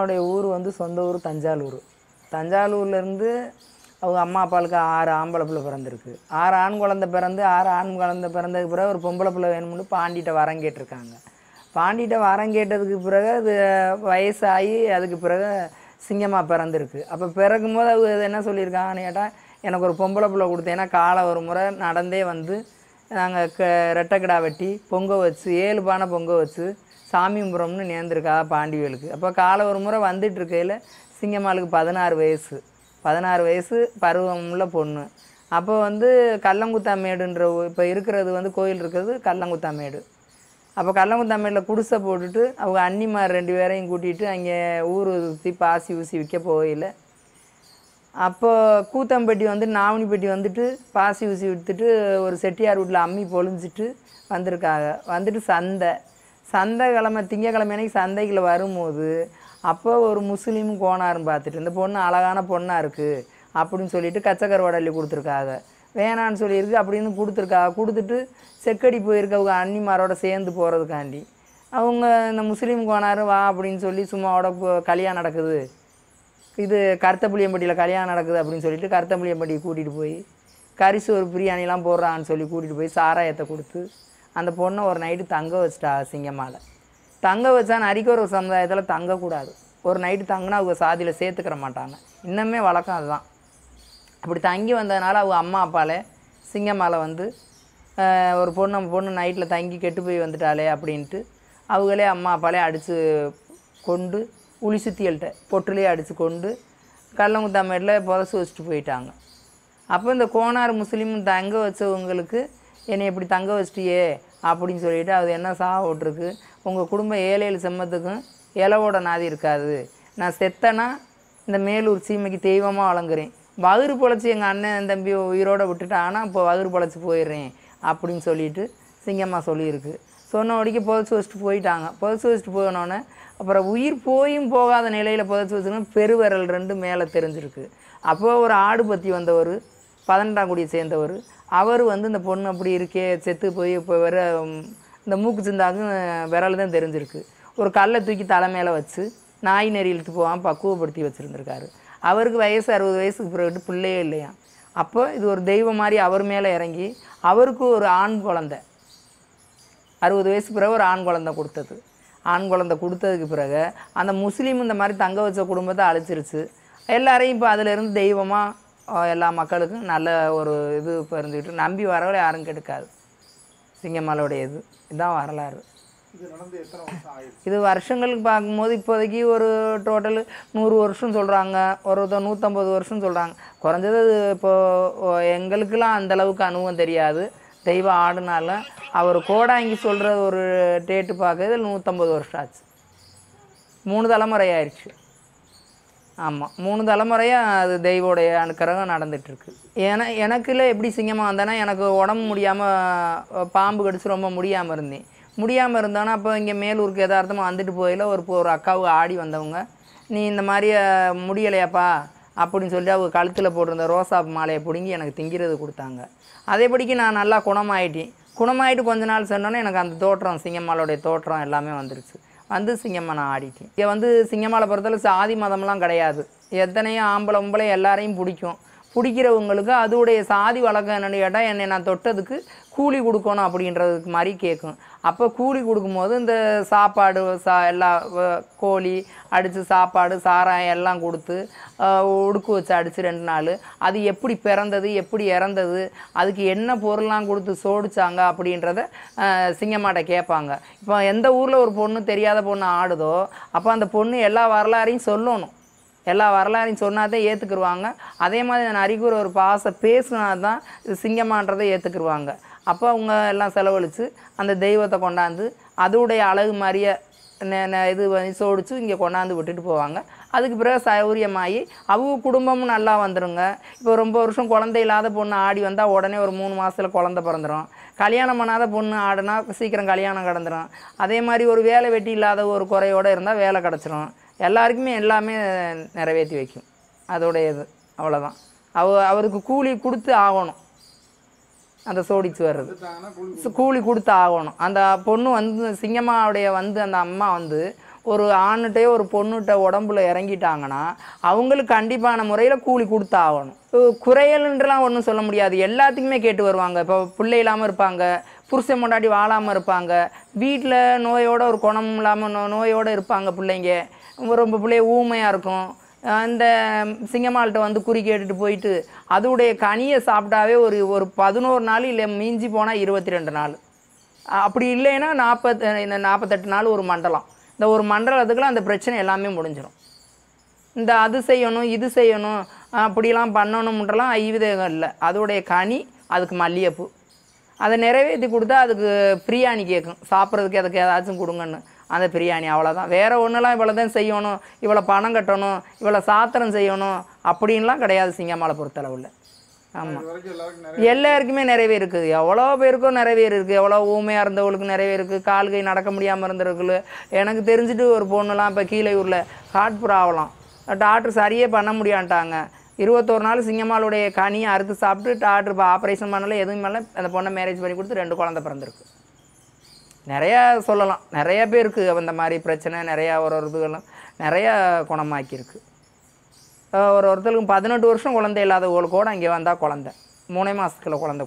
சிங்கம்மாளுடைய ஊர் வந்து சொந்த ஊர் தஞ்சாவூர். தஞ்சாவூர்லேருந்து அவங்க அம்மா அப்பாவுக்கு 6 ஆம்பளை பிள்ளை பிறந்திருக்கு. 6 ஆண் குழந்தை பிறந்து 6 ஆண் குழந்தை பிறந்ததுக்கு பிறகு ஒரு பொம்பளை பிள்ளை வேணும்னு பாண்டிகிட்ட வரம் கேட்டிருக்காங்க. பாண்டிகிட்ட வரம் கேட்டதுக்கு பிறகு அது வயசாகி அதுக்கு பிறகு சிங்கம்மா பிறந்திருக்கு. அப்போ பிறக்கும்போது அவங்க என்ன சொல்லியிருக்காங்கன்னு கேட்டால், எனக்கு ஒரு பொம்பளை பிள்ளை கொடுத்தேன்னா காலை ஒரு முறை நடந்தே வந்து நாங்கள் ரெட்டைக்கிடா வெட்டி பொங்க வச்சு 7 பானை பொங்க வச்சு சாமி கும்பிட்றோம்னு நேர்ந்திருக்கா பாண்டிவேலுக்கு. அப்போ காலை ஒரு முறை வந்துட்டு இருக்கையில் சிங்கம்மாளுக்கு 16 வயசு. 16 வயசு பருவமுள்ள பொண்ணு. அப்போ வந்து கல்லங்குத்தாமேடுன்ற இப்போ இருக்கிறது வந்து கோயில் இருக்கிறது கல்லங்குத்தாமேடு. அப்போ கல்லங்குத்தாமேடில் குடிசை போட்டுட்டு அவங்க அண்ணிமார் 2 பேரையும் கூட்டிகிட்டு அங்கே ஊர் சுற்றி பாசி ஊசி விற்க போகையில் அப்போ கூத்தம்பட்டி வந்து நாவணிப்பட்டி வந்துட்டு பாசி ஊசி விற்றுட்டு ஒரு செட்டியார் வீட்டில் அம்மி பொழிஞ்சிட்டு வந்திருக்காங்க. வந்துட்டு சந்தை கிழமை திங்கக்கிழமை அன்னைக்கு சந்தைக்குள்ள வரும்போது அப்போ ஒரு முஸ்லீம் கோனாரும் பார்த்துட்டு இந்த பொண்ணு அழகான பொண்ணாக இருக்குது அப்படின்னு சொல்லிட்டு கச்சக்கரை அள்ளி கொடுத்துருக்காங்க. வேணான்னு சொல்லியிருக்கு அப்படின்னு கொடுத்துட்டு செக்கடி போயிருக்க அவங்க அண்ணிமாரோட சேர்ந்து போகிறதுக்காண்டி அவங்க இந்த முஸ்லீம் கோனார் வா அப்படின்னு சொல்லி சும்மாவோட கல்யாணம் நடக்குது, இது கருத்தப்புளியம்பட்டியில் கல்யாணம் நடக்குது அப்படின்னு சொல்லிட்டு கருத்தப்புளியம்பட்டியை கூட்டிகிட்டு போய் கரிசோறு பிரியாணிலாம் போடுறான்னு சொல்லி கூட்டிகிட்டு போய் சாராயத்தை கொடுத்து அந்த பொண்ணை ஒரு நைட்டு தங்க வச்சிட்டா. சிங்கம்மாவில் தங்க வச்சா நரிக்கோர சமுதாயத்தில் தங்கக்கூடாது. ஒரு நைட்டு தங்கினா அவங்க சாதியில் சேர்த்துக்கிற மாட்டாங்க. இன்னமே வழக்கம் அதுதான். அப்படி தங்கி வந்ததுனால அவங்க அம்மா அப்பாலே சிங்கம்மாவில் வந்து ஒரு பொண்ணு நைட்டில் தங்கி கெட்டு போய் வந்துட்டாளே அப்படின்ட்டு அவங்களே அம்மா அப்பாலே அடித்து கொண்டு உளி சுத்தியல்கிட்ட பொட்டுலேயே அடித்து கொண்டு கல்லங்குத்தாமேடில் புதைச்சி வச்சுட்டு போயிட்டாங்க. அப்போ இந்த கோனார் முஸ்லீம் தங்க வச்சவங்களுக்கு என்னை இப்படி தங்க வச்சிட்டியே அப்படின்னு சொல்லிவிட்டு அது என்ன சாவிட்ருக்கு, உங்கள் குடும்பம் 7 செம்மத்துக்கும் இலவோட நாதி இருக்காது, நான் செத்தனா இந்த மேலூர் சீமைக்கு தெய்வமாக வழங்குறேன், வகுறு பொழைச்சி எங்கள் அண்ணன் தம்பி உயிரோடு விட்டுட்டாங்கன்னா இப்போ வகுறு பொழைச்சி போயிடுறேன் அப்படின்னு சொல்லிட்டு சிங்கம்மா சொல்லியிருக்கு. சொன்ன வரைக்கும் புதைச்சி வச்சுட்டு போயிட்டாங்க. புதைச்சி வச்சுட்டு போனோன்னே அப்புறம் உயிர் போயும் போகாத நிலையில் புதைச்சி வச்சுக்கணும் பெருவிரல் 2 மேலே தெரிஞ்சிருக்கு. அப்போது ஒரு ஆடு பற்றி வந்தவர் 18ஆம் குடியை சேர்ந்தவர் அவர் வந்து இந்த பொண்ணு அப்படி இருக்கே செத்து போய் இப்போ வேற இந்த மூக்கு சிந்தாக்கும் விரல் தான் தெரிஞ்சிருக்கு. ஒரு கல்லை தூக்கி தலை மேலே வச்சு நாய் நெறி இழுத்து போகாமல் பக்குவப்படுத்தி வச்சுருந்துருக்காரு. அவருக்கு வயசு 60 வயசுக்கு பிறகு பிள்ளையே இல்லையா. அப்போ இது ஒரு தெய்வம் மாதிரி அவர் மேலே இறங்கி அவருக்கு ஒரு ஆண் குழந்தை 60 வயசுக்கு பிறகு ஒரு ஆண் குழந்தை கொடுத்தது. ஆண் குழந்தை கொடுத்ததுக்கு பிறகு அந்த முஸ்லீம் இந்த மாதிரி தங்க வச்ச குடும்பத்தை அழிச்சிருச்சு. எல்லாரையும் இப்போ அதிலேருந்து தெய்வமாக எல்லா மக்களுக்கும் நல்ல ஒரு இது பறிஞ்சுக்கிட்டு நம்பி வரவரை யாரும் கெடுக்காது. சிங்கம்மாளுடைய இதுதான் வரலாறு. இது வருஷங்களுக்கு பார்க்கும்போது இப்போதைக்கு ஒரு டோட்டல் 100 வருஷம் சொல்கிறாங்க, ஒரு 150 வருஷம் சொல்கிறாங்க. குறைஞ்சது இப்போது எங்களுக்கெல்லாம் அந்தளவுக்கு அனுபவம் தெரியாது. தெய்வம் ஆடுனாலும் அவர் கோடாங்கி சொல்கிற ஒரு டேட்டு பார்க்கறது 150 வருஷம் ஆச்சு. 3 தலைமுறை ஆயிடுச்சு. ஆமாம், 3 தலைமுறையாக அது தெய்வோடைய அனுக்கிரகம் நடந்துகிட்ருக்கு. எனக்குள்ள எப்படி சிங்கமாக வந்தேன்னா எனக்கு உடம்பு முடியாமல் பாம்பு கடிச்சு ரொம்ப முடியாமல் இருந்தோன்னா அப்போ இங்கே மேலூருக்கு எதார்த்தமாக வந்துட்டு போயில ஒரு அக்காவுக்கு ஆடி வந்தவங்க, நீ இந்த மாதிரி முடியலையாப்பா அப்படின்னு சொல்லி அவங்க கழுத்தில் போட்டிருந்த ரோசாப்பு மாலையை பிடுங்கி எனக்கு திங்கிறது கொடுத்தாங்க. அதேபடிக்கு நான் நல்லா குணமாயிட்டு கொஞ்ச நாள் சொன்னோன்னே எனக்கு அந்த தோற்றம் சிங்கம்மாளுடைய தோற்றம் எல்லாமே வந்துருச்சு. வந்து சிங்கம்மா நான் ஆடிட்டேன். இங்கே வந்து சிங்கம்மாவை பொறுத்தவரை சாதி மதம்லாம் கிடையாது. எத்தனையோ ஆம்பளை எல்லாரையும் பிடிக்கிறவங்களுக்கு அதோடைய சாதி வழக்கம் என்னென்னு கேட்டால் என்னை நான் தொட்டதுக்கு கூலி கொடுக்கணும் அப்படின்றதுக்கு மாதிரி கேட்கும். அப்போ கூலி கொடுக்கும்போது இந்த சாப்பாடு எல்லா கோழி அடித்து சாப்பாடு சாராயம் எல்லாம் கொடுத்து உடுக்கு வச்சு அடித்து 2 நாள் அது எப்படி பிறந்தது எப்படி இறந்தது அதுக்கு என்ன பொருள்லாம் கொடுத்து சோடிச்சாங்க அப்படின்றத சிங்கம்மாட்ட கேட்பாங்க. இப்போ எந்த ஊரில் ஒரு பொண்ணு தெரியாத பொண்ணு ஆடுதோ அப்போ அந்த பொண்ணு எல்லா வரலாறையும் சொல்லணும். எல்லா வரலாறையும் சொன்னால் தான் ஏற்றுக்குருவாங்க. அதே மாதிரி அந்த நரிக்கூற ஒரு பேசுனா தான் இது சிங்கம்மான்றதை ஏற்றுக்குருவாங்க. அப்போ அவங்க எல்லாம் செலவழித்து அந்த தெய்வத்தை கொண்டாந்து அதோடைய அழகு மாதிரியே இது சோடிச்சு இங்கே கொண்டாந்து விட்டுட்டு போவாங்க. அதுக்கு பிறகு சௌரியமாகி அவங்க குடும்பமும் நல்லா வந்துடுங்க. இப்போ ரொம்ப வருஷம் குழந்தை இல்லாத பொண்ணு ஆடி வந்தால் உடனே ஒரு 3 மாதத்தில் குழந்தை பிறந்துடும். கல்யாணம் பண்ணாத பொண்ணு ஆடுனா சீக்கிரம் கல்யாணம் கடந்துடும். அதே மாதிரி ஒரு வேலை வெட்டி இல்லாத ஒரு குறையோடு இருந்தால் வேலை கிடச்சிரும். எல்லாருக்குமே எல்லாமே நிறைவேற்றி வைக்கும் அதோடைய இது. அவ்வளோதான். அவருக்கு கூலி கொடுத்து ஆகணும். அந்த சோடிச்சு வர்றது கூலி கொடுத்து ஆகணும். அந்த பொண்ணு வந்து சிங்கம்மாவுடைய வந்து அந்த அம்மா வந்து ஒரு ஆணுகிட்டையோ ஒரு பொண்ணுகிட்ட உடம்புல இறங்கிட்டாங்கன்னா அவங்களுக்கு கண்டிப்பான முறையில் கூலி கொடுத்தாகணும். குறையல்ன்றலாம் ஒன்றும் சொல்ல முடியாது, எல்லாத்துக்குமே கேட்டு வருவாங்க. இப்போ பிள்ளை இல்லாமல் இருப்பாங்க, புருஷன் முன்னாடி வாழாமல் இருப்பாங்க, வீட்டில் நோயோட ஒரு குணம் இல்லாமல் நோயோடு இருப்பாங்க பிள்ளைங்க, ரொம்ப பிள்ளைய ஊமையாக இருக்கும். அந்த சிங்கம்மாள்கிட்ட வந்து குறி கேட்டுட்டு போயிட்டு அதோடைய கனியை சாப்பிட்டாவே ஒரு ஒரு 11 நாள், இல்லை மிஞ்சி போனால் 22 நாள், அப்படி இல்லைன்னா 48 நாள் ஒரு மண்டலம். இந்த ஒரு மண்டலத்துக்குள்ள அந்த பிரச்சனை எல்லாமே முடிஞ்சிடும். இந்த அது செய்யணும் இது செய்யணும் அப்படிலாம் பண்ணணும்ன்றலாம் ஐவிதம் இல்லை. அதோடைய கனி அதுக்கு மல்லிகைப்பூ, அதை நிறைவேற்றி கொடுத்தா அதுக்கு பிரியாணி கேட்கும், சாப்பிட்றதுக்கு அதுக்கு ஏதாச்சும் கொடுங்கன்னு. அந்த பிரியாணி அவ்வளோதான். வேறு ஒன்றுலாம் இவ்வளோ தான் செய்யணும், இவ்வளோ பணம் கட்டணும், இவ்வளோ சாத்திரம் செய்யணும் அப்படின்லாம் கிடையாது சிங்கம்மாளை பொறுத்தளவில். ஆமாம், எல்லாருக்குமே நிறைவே இருக்குது. எவ்வளோ பேருக்கும் நிறைவே இருக்குது. எவ்வளோ ஊமையாக இருந்தவங்களுக்கு நிறைவே இருக்குது. கால் கை நடக்க முடியாமல் இருந்தவர்கள். எனக்கு தெரிஞ்சுட்டு ஒரு பொண்ணுலாம் இப்போ கீழையூரில் ஹார்ட் ப்ராப்ளம், டாக்டர் சரியே பண்ண முடியான்ட்டாங்க. 21 நாள் சிங்கம்மாளுடைய கனியை அறுத்து சாப்பிட்டு டாக்டர் இப்போ ஆப்ரேஷன் பண்ணல, எதுவும் பண்ணல, அந்த பொண்ணை மேரேஜ் பண்ணி கொடுத்து 2 குழந்தை பிறந்திருக்கு. நிறையா சொல்லலாம், நிறைய பேருக்கு அந்த மாதிரி பிரச்சனை நிறையா ஒரு இதுகளும் நிறையா குணமாக்கியிருக்கு. ஒருத்தருக்கு 18 வருஷம் குழந்தை இல்லாதவங்களுக்கு கூட இங்கே வந்தால் குழந்தை 3 மாதத்துக்குள்ள குழந்தை